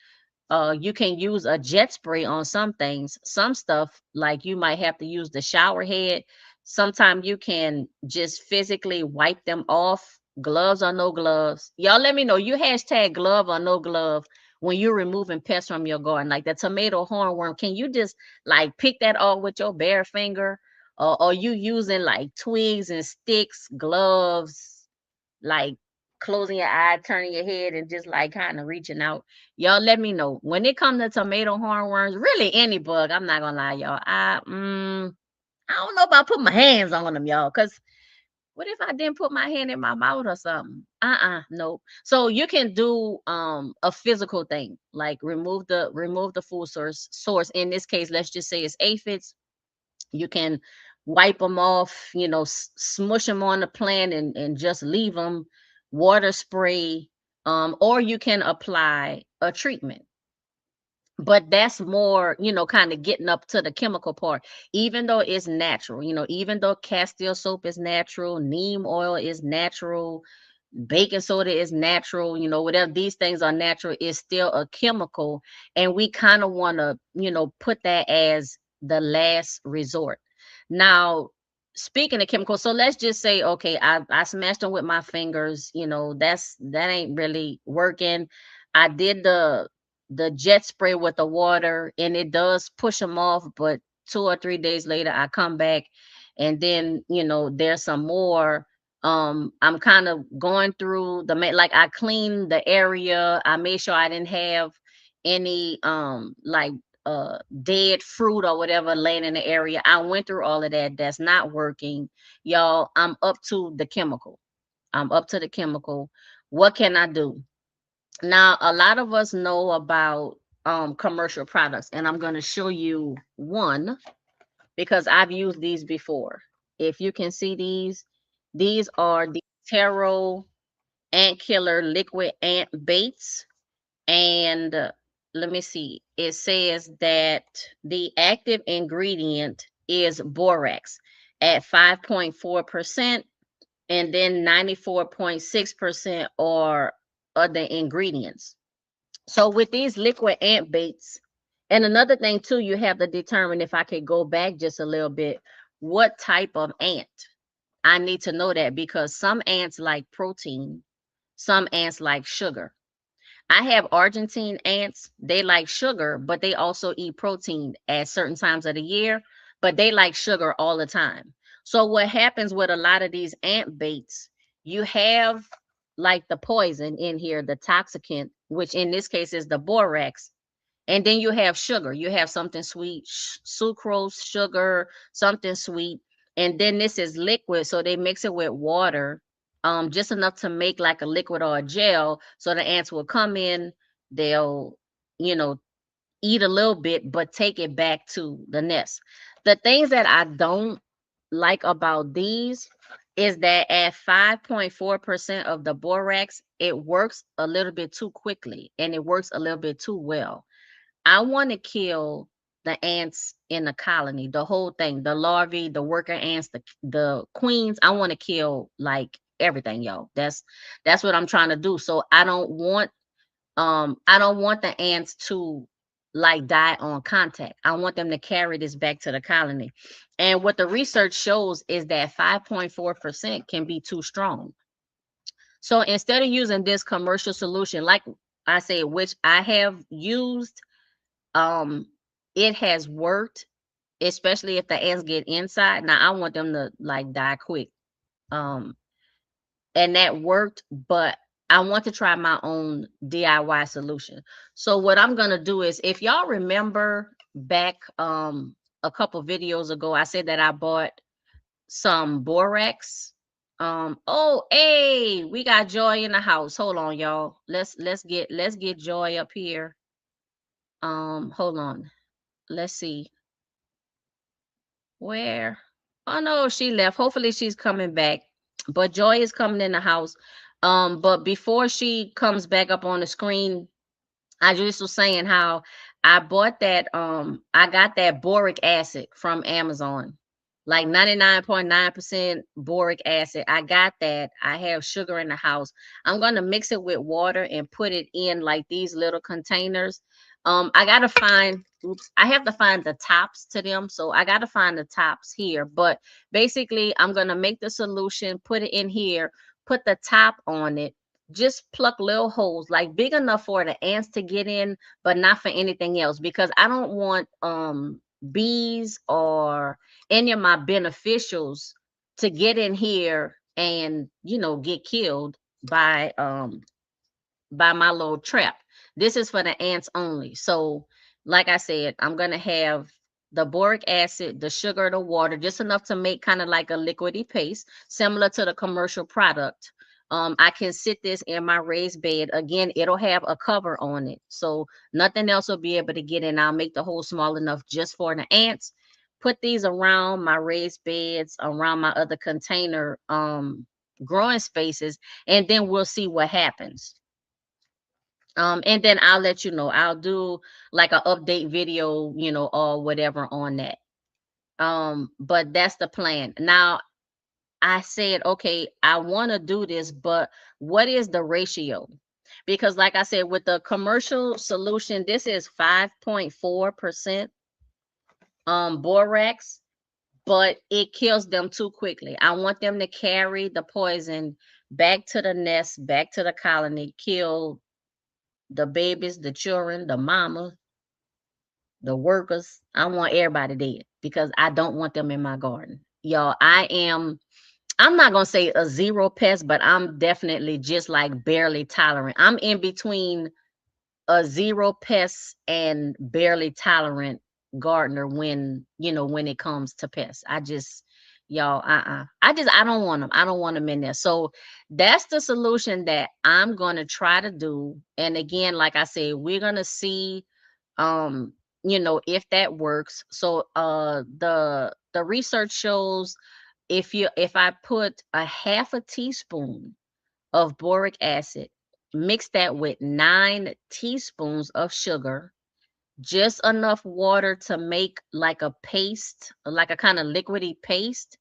You can use a jet spray on some things. Some stuff, like you might have to use the shower head. Sometimes you can just physically wipe them off, gloves or no gloves. Y'all let me know. You hashtag glove or no glove when you're removing pests from your garden. Like the tomato hornworm, can you just like pick that off with your bare finger? Or are you using like twigs and sticks, gloves, like closing your eye, turning your head, and just like kind of reaching out? Y'all let me know. When it comes to tomato hornworms, really any bug, I'm not gonna lie, y'all. I don't know about putting my hands on them, y'all, because what if I didn't put my hand in my mouth or something? No. So you can do a physical thing, like remove the food source. In this case, let's just say it's aphids. You can wipe them off, smush them on the plant and just leave them, water spray, or you can apply a treatment. But that's more, kind of getting up to the chemical part. Even though it's natural, even though Castile soap is natural, neem oil is natural, baking soda is natural, whatever, these things are natural, is still a chemical. And we kind of want to, put that as the last resort. Now, speaking of chemicals, so let's just say, okay, I smashed them with my fingers, that ain't really working. I did the jet spray with the water and it does push them off, but 2 or 3 days later I come back and then, there's some more. I'm kind of going through like I cleaned the area. I made sure I didn't have any like dead fruit or whatever laying in the area. I went through all of that. That's not working. Y'all, I'm up to the chemical. I'm up to the chemical. What can I do? Now, a lot of us know about commercial products, and I'm going to show you one because I've used these before. If you can see these are the Taro Ant Killer Liquid Ant Baits. And let me see, it says that the active ingredient is borax at 5.4%, and then 94.6% are other ingredients. So with these liquid ant baits, and another thing too, you have to determine, if I could go back just a little bit, what type of ant. I need to know that, because some ants like protein, some ants like sugar. I have Argentine ants. They like sugar, but they also eat protein at certain times of the year, but they like sugar all the time. So what happens with a lot of these ant baits, you have like the poison in here, the toxicant, which in this case is the borax, and then you have sugar. You have something sweet, sucrose, sugar, something sweet. And then this is liquid. So they mix it with water, just enough to make like a liquid or a gel. So the ants will come in, they'll, you know, eat a little bit, but take it back to the nest. The things that I don't like about these is that at 5.4% of the borax, it works a little bit too quickly and it works a little bit too well. I want to kill the ants in the colony, the whole thing, the larvae, the worker ants, the queens. I want to kill like everything, y'all. That's what I'm trying to do. So I don't want the ants to like die on contact. I want them to carry this back to the colony. And what the research shows is that 5.4% can be too strong. So instead of using this commercial solution, like I said, which I have used, um it has worked, especially if the ants get inside. Now I want them to like die quick, um and that worked, but I want to try my own DIY solution. So what I'm going to do is, if y'all remember back a couple videos ago, I said that I bought some borax. Oh, hey, we got Joy in the house. Hold on, y'all. Let's get Joy up here. Hold on. Let's see. Where? Oh no, she left. Hopefully she's coming back. But Joy is coming in the house. But before she comes back up on the screen, I just was saying how I bought that, I got that boric acid from Amazon. Like 99.9% boric acid. I got that. I have sugar in the house. I'm gonna mix it with water and put it in like these little containers. I gotta find, oops, I have to find the tops to them. So I gotta find the tops here. But basically, I'm gonna make the solution, put it in here, put the top on it, just pluck little holes like big enough for the ants to get in, but not for anything else, because I don't want bees or any of my beneficials to get in here and get killed by my little trap. This is for the ants only. So like I said, I'm gonna have the boric acid, the sugar, the water, just enough to make kind of like a liquidy paste, similar to the commercial product. I can sit this in my raised bed. Again, it'll have a cover on it, so nothing else will be able to get in. I'll make the hole small enough just for the ants. Put these around my raised beds, around my other container growing spaces, and then we'll see what happens. And then I'll let you know. I'll do like an update video, or whatever on that. But that's the plan. Now, I said, okay, I want to do this, but what is the ratio? Because like I said, with the commercial solution, this is 5.4% borax, but it kills them too quickly. I want them to carry the poison back to the nest, back to the colony, kill the babies, the children, the mama, the workers. I want everybody dead because I don't want them in my garden. Y'all, I'm not gonna say a zero pest, but I'm definitely just like barely tolerant. I'm in between a zero pest and barely tolerant gardener when it comes to pests. I just, y'all, I don't want them. I don't want them in there. So that's the solution that I'm gonna try to do. And again, like I said, we're gonna see if that works. So the research shows, if I put a half a teaspoon of boric acid, mix that with 9 teaspoons of sugar, just enough water to make like a paste, like a kind of liquidy paste,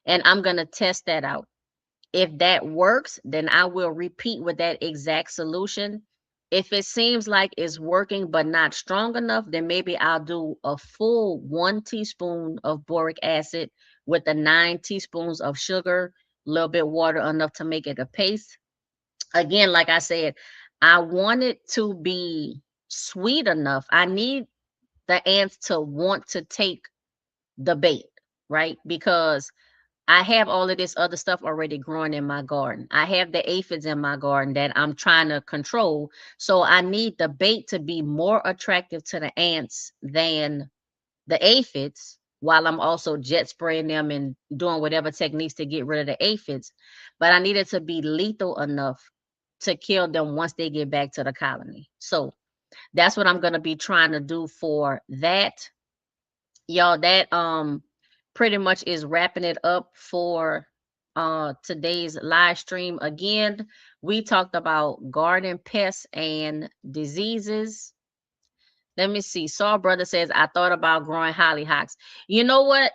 and I'm going to test that out. If that works, then I will repeat with that exact solution. If it seems like it's working but not strong enough, then maybe I'll do a full 1 teaspoon of boric acid with the 9 teaspoons of sugar, a little bit water, enough to make it a paste. Again, like I said, I want it to be sweet enough. I need the ants to want to take the bait, right? Because I have all of this other stuff already growing in my garden. I have the aphids in my garden that I'm trying to control. So I need the bait to be more attractive to the ants than the aphids, while I'm also jet spraying them and doing whatever techniques to get rid of the aphids. But I need it to be lethal enough to kill them once they get back to the colony. So that's what I'm going to be trying to do for that. Y'all, that pretty much is wrapping it up for today's live stream. Again, we talked about garden pests and diseases. Let me see. Saw Brother says, I thought about growing hollyhocks. You know what?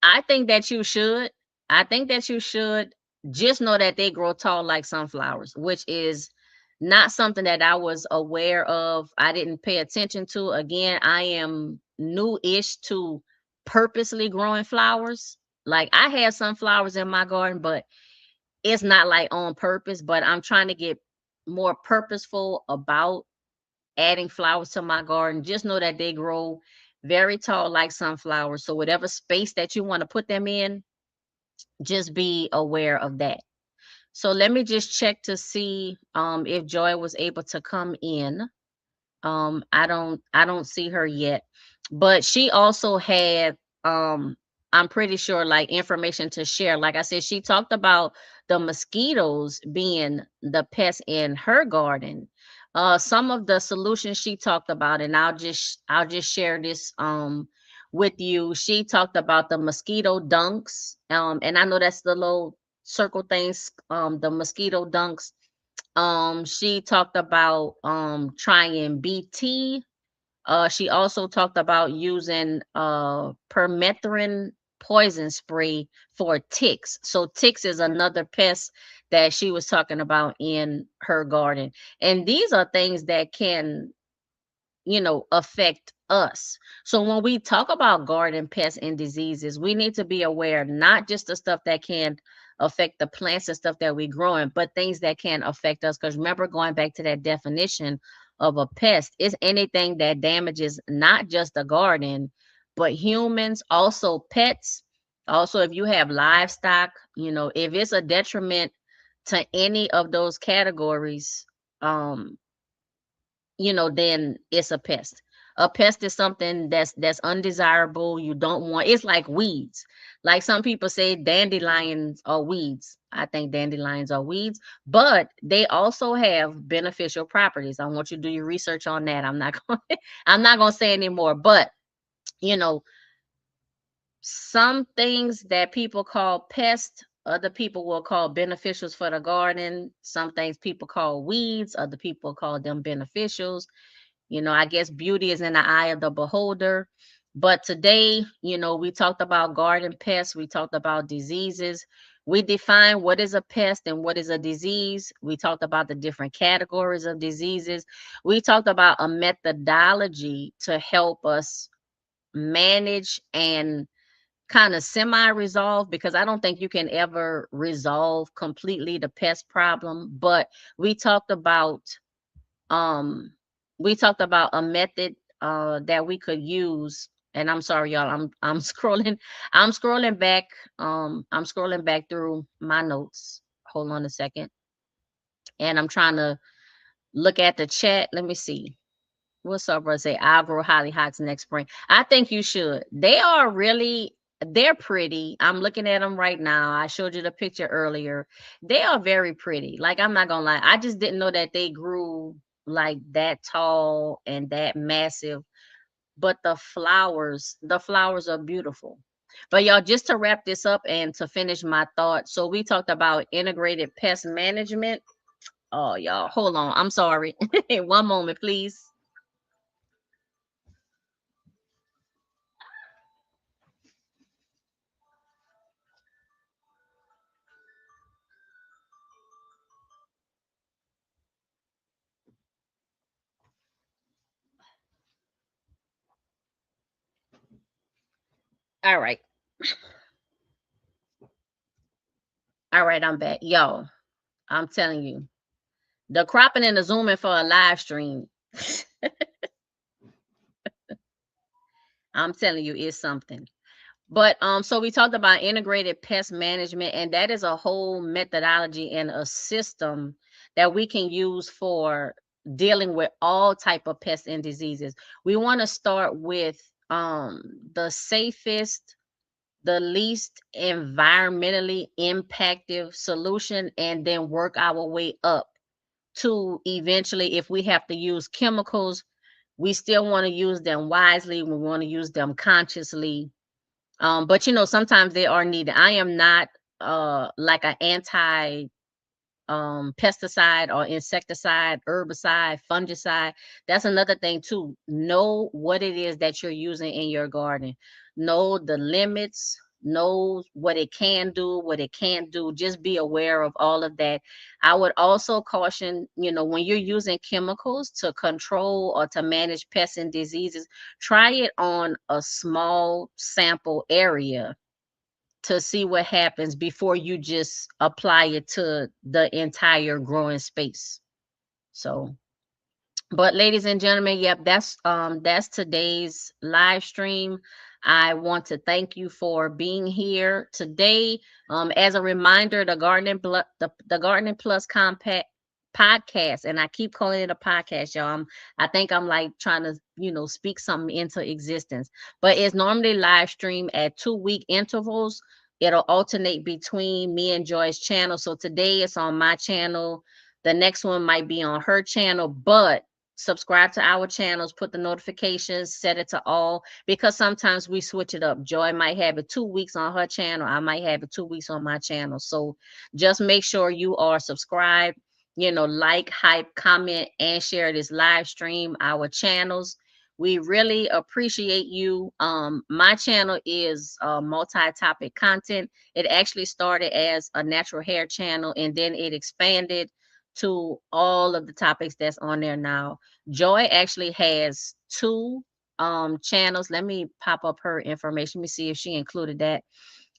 I think that you should. I think that you should. Just know that they grow tall like sunflowers, which is not something that I was aware of. I didn't pay attention to. Again, I am new-ish to purposely growing flowers. Like I have sunflowers in my garden, but it's not like on purpose. But I'm trying to get more purposeful about adding flowers to my garden. Just know that they grow very tall like sunflowers. So whatever space that you want to put them in, just be aware of that. So let me just check to see if Joy was able to come in. I don't see her yet, but she also had I'm pretty sure like information to share. Like I said, she talked about the mosquitoes being the pest in her garden. Some of the solutions she talked about, and I'll just share this with you. She talked about the mosquito dunks, and I know that's the little circle things, the mosquito dunks. She talked about trying BT. She also talked about using permethrin poison spray for ticks. So ticks is another pest that she was talking about in her garden. And these are things that can, affect us. So when we talk about garden pests and diseases, we need to be aware not just the stuff that can affect the plants and stuff that we growing, but things that can affect us. Because remember, going back to that definition of a pest, is anything that damages not just the garden, but humans, also pets. Also, if you have livestock, if it's a detriment to any of those categories, um, then it's a pest. A pest is something that's undesirable. You don't want. It's like weeds. Like some people say dandelions are weeds. I think dandelions are weeds, but they also have beneficial properties. I want you to do your research on that. I'm not going I'm not going to say anymore, but you know, some things that people call pests, other people will call beneficials for the garden. Some things people call weeds, other people call them beneficials. I guess beauty is in the eye of the beholder. But today, we talked about garden pests, we talked about diseases. We define what is a pest and what is a disease. We talked about the different categories of diseases. We talked about a methodology to help us manage and kind of semi-resolve, because I don't think you can ever resolve completely the pest problem. But we talked about um we talked about a method that we could use. And I'm sorry y'all, I'm scrolling, I'm scrolling back through my notes. Hold on a second. And I'm trying to look at the chat. Let me see. What's up, bro? Say I'll grow hollyhocks next spring. I think you should. They're pretty. I'm looking at them right now. I showed you the picture earlier. They are very pretty. Like, I'm not gonna lie. I just didn't know that they grew like that tall and that massive. But the flowers are beautiful. But y'all, just to wrap this up and to finish my thought. So we talked about integrated pest management. Oh, y'all, hold on. I'm sorry. One moment, please. All right. All right, I'm back. Yo, I'm telling you, the cropping and the zooming for a live stream, I'm telling you, is something. But so we talked about integrated pest management, and that is a whole methodology and a system that we can use for dealing with all type of pests and diseases. We want to start with the safest, the least environmentally impactful solution, and then work our way up to eventually, if we have to use chemicals, we still want to use them wisely. We want to use them consciously, but sometimes they are needed. I am not like an anti pesticide or insecticide, herbicide, fungicide. That's another thing too. Know what it is that you're using in your garden. Know the limits, know what it can do, what it can't do. Just be aware of all of that. I would also caution, when you're using chemicals to control or to manage pests and diseases, try it on a small sample area to see what happens before you just apply it to the entire growing space. So, but ladies and gentlemen, yep, that's today's live stream. I want to thank you for being here today. As a reminder, the Gardening Plus Compact podcast, and I keep calling it a podcast, y'all. I think I'm like trying to, speak something into existence. But it's normally live stream at 2 week intervals. It'll alternate between me and Joy's channel. So today it's on my channel. The next one might be on her channel, but subscribe to our channels, put the notifications, set it to all, because sometimes we switch it up. Joy might have it 2 weeks on her channel. I might have it 2 weeks on my channel. So just make sure you are subscribed, like, hype, comment, and share this live stream, our channels. We really appreciate you. My channel is multi-topic content. It actually started as a natural hair channel, and then it expanded to all of the topics that's on there now. Joy actually has two channels. Let me pop up her information. Let me see if she included that.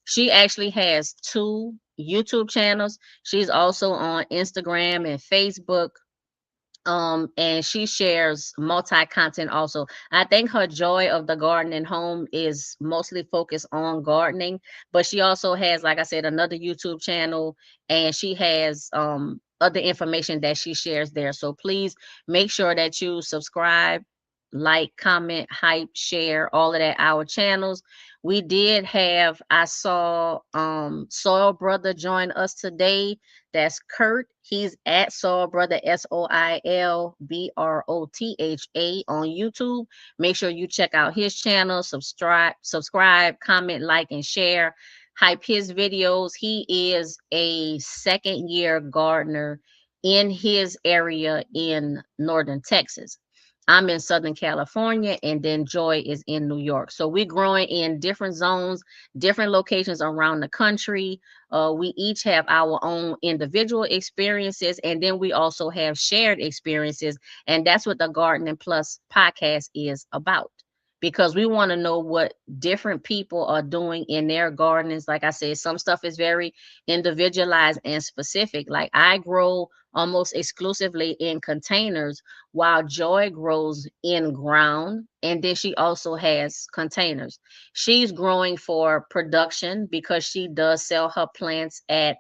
She actually has two YouTube channels. She's also on Instagram and Facebook, and she shares multi-content also. I think her joy of the garden and home is mostly focused on gardening, but she also has, like I said, another YouTube channel, and she has other information that she shares there. So please make sure that you subscribe, like, comment, hype, share, all of that, our channels. We did have, I saw Soil Brother join us today. That's Kurt. He's at Soil Brother, SOILBROTHA on YouTube. Make sure you check out his channel, subscribe, comment, like, and share. Hype his videos. He is a second year gardener in his area in northern Texas. I'm in Southern California, and then Joy is in New York. So we're growing in different zones, different locations around the country. We each have our own individual experiences, and then we also have shared experiences. And that's what the Gardening Plus podcast is about, because we want to know what different people are doing in their gardens. Like I said, some stuff is very individualized and specific. Like I grow almost exclusively in containers, while Joy grows in ground, and then she also has containers. She's growing for production because she does sell her plants at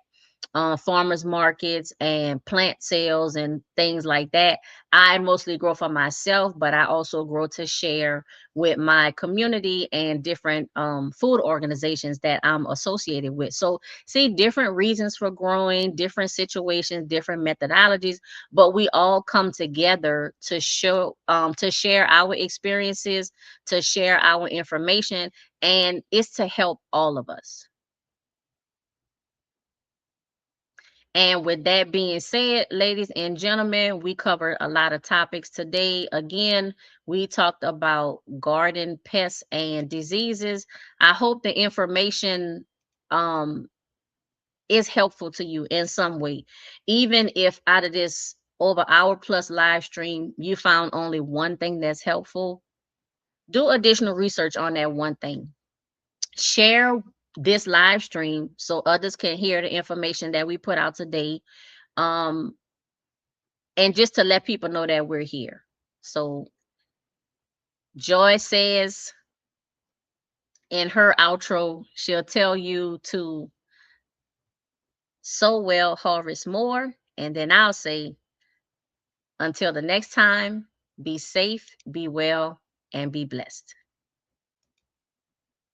farmers markets and plant sales and things like that. I mostly grow for myself, but I also grow to share with my community and different food organizations that I'm associated with. So see, different reasons for growing, different situations, different methodologies, but we all come together to show to share our experiences, to share our information, and it's to help all of us. And with that being said, ladies and gentlemen, we covered a lot of topics today. Again, we talked about garden pests and diseases. I hope the information um, is helpful to you in some way. Even if out of this over hour plus live stream, you found only one thing that's helpful, do additional research on that one thing. Share this live stream so others can hear the information that we put out today. Um, and just to let people know that we're here. So Joy says in her outro, she'll tell you to sow well, harvest more. And then I'll say, until the next time, be safe, be well, and be blessed.